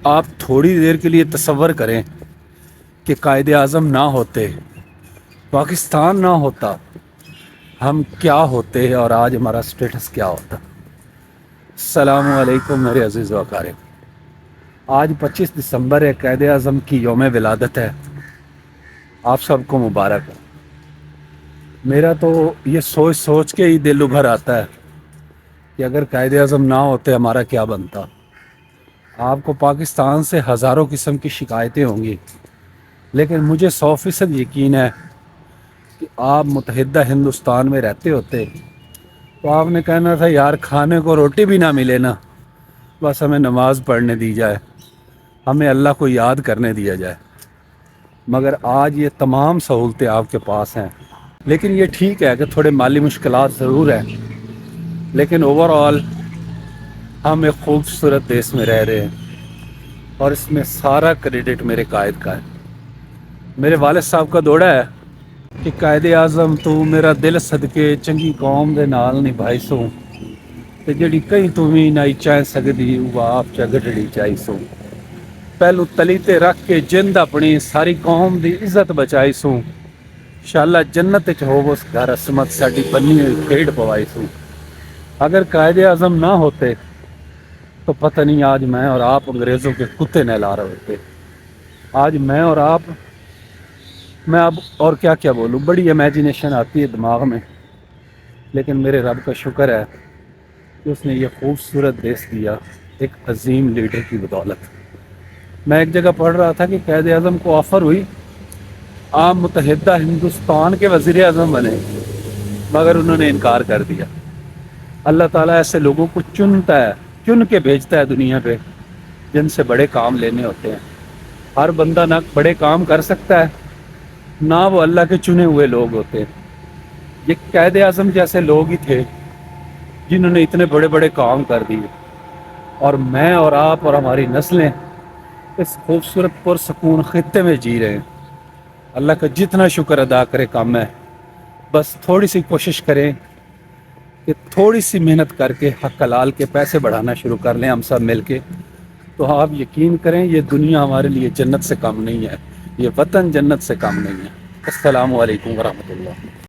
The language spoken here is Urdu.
آپ تھوڑی دیر کے لیے تصور کریں کہ قائد اعظم نہ ہوتے، پاکستان نہ ہوتا، ہم کیا ہوتے اور آج ہمارا سٹیٹس کیا ہوتا۔ السلام علیکم میرے عزیز و اقارب۔ آج 25 دسمبر ہے، قائد اعظم کی یوم ولادت ہے۔ آپ سب کو مبارک ہو۔ میرا تو یہ سوچ سوچ کے ہی دل ابھر آتا ہے کہ اگر قائد اعظم نہ ہوتے ہمارا کیا بنتا۔ آپ کو پاکستان سے ہزاروں قسم کی شکایتیں ہوں گی، لیکن مجھے 100% یقین ہے کہ آپ متحدہ ہندوستان میں رہتے ہوتے تو آپ نے کہنا تھا یار کھانے کو روٹی بھی نہ ملے نا، بس ہمیں نماز پڑھنے دی جائے، ہمیں اللہ کو یاد کرنے دیا جائے۔ مگر آج یہ تمام سہولتیں آپ کے پاس ہیں، لیکن یہ ٹھیک ہے کہ تھوڑے مالی مشکلات ضرور ہیں، لیکن اوور آل ہم ایک خوبصورت دیس میں رہ رہے ہیں، اور اس میں سارا کریڈٹ میرے قائد کا ہے۔ میرے والد صاحب کا دوڑا ہے کہ قائد اعظم تو میرا دل صدقے چنگی قوم دے نال نبھائی سو تے جڑی کہیں تمہیں نائی چاہ سکدی وہ آپ چا گڈڑی چائی سو، پہلو تلی تے رکھ کے جند اپنی ساری قوم دی عزت بچائی سو، انشاءاللہ جنت وچ ہو اس گھر عصمت ساڈی بنی ہوئی کھیڑ پوائی سو۔ اگر قائد اعظم نہ ہوتے تو پتہ نہیں آج میں اور آپ انگریزوں کے کتے نہلا رہے ہوتے۔ آج میں اور آپ، میں اب اور کیا کیا بولوں، بڑی امیجنیشن آتی ہے دماغ میں، لیکن میرے رب کا شکر ہے کہ اس نے یہ خوبصورت دیس دیا ایک عظیم لیڈر کی بدولت۔ میں ایک جگہ پڑھ رہا تھا کہ قائد اعظم کو آفر ہوئی آپ متحدہ ہندوستان کے وزیر اعظم بنے، مگر انہوں نے انکار کر دیا۔ اللہ تعالیٰ ایسے لوگوں کو چنتا ہے، چن کے بھیجتا ہے دنیا پہ جن سے بڑے کام لینے ہوتے ہیں۔ ہر بندہ نہ بڑے کام کر سکتا ہے، نہ وہ اللہ کے چنے ہوئے لوگ ہوتے ہیں۔ یہ قائد اعظم جیسے لوگ ہی تھے جنہوں نے اتنے بڑے بڑے کام کر دیے، اور میں اور آپ اور ہماری نسلیں اس خوبصورت پرسکون خطے میں جی رہے ہیں۔ اللہ کا جتنا شکر ادا کرے کم ہے، بس تھوڑی سی کوشش کریں کہ تھوڑی سی محنت کر کے حق حلال کے پیسے بڑھانا شروع کر لیں ہم سب مل کے، تو آپ یقین کریں یہ دنیا ہمارے لیے جنت سے کم نہیں ہے، یہ وطن جنت سے کم نہیں ہے۔ السلام علیکم ورحمۃ اللہ۔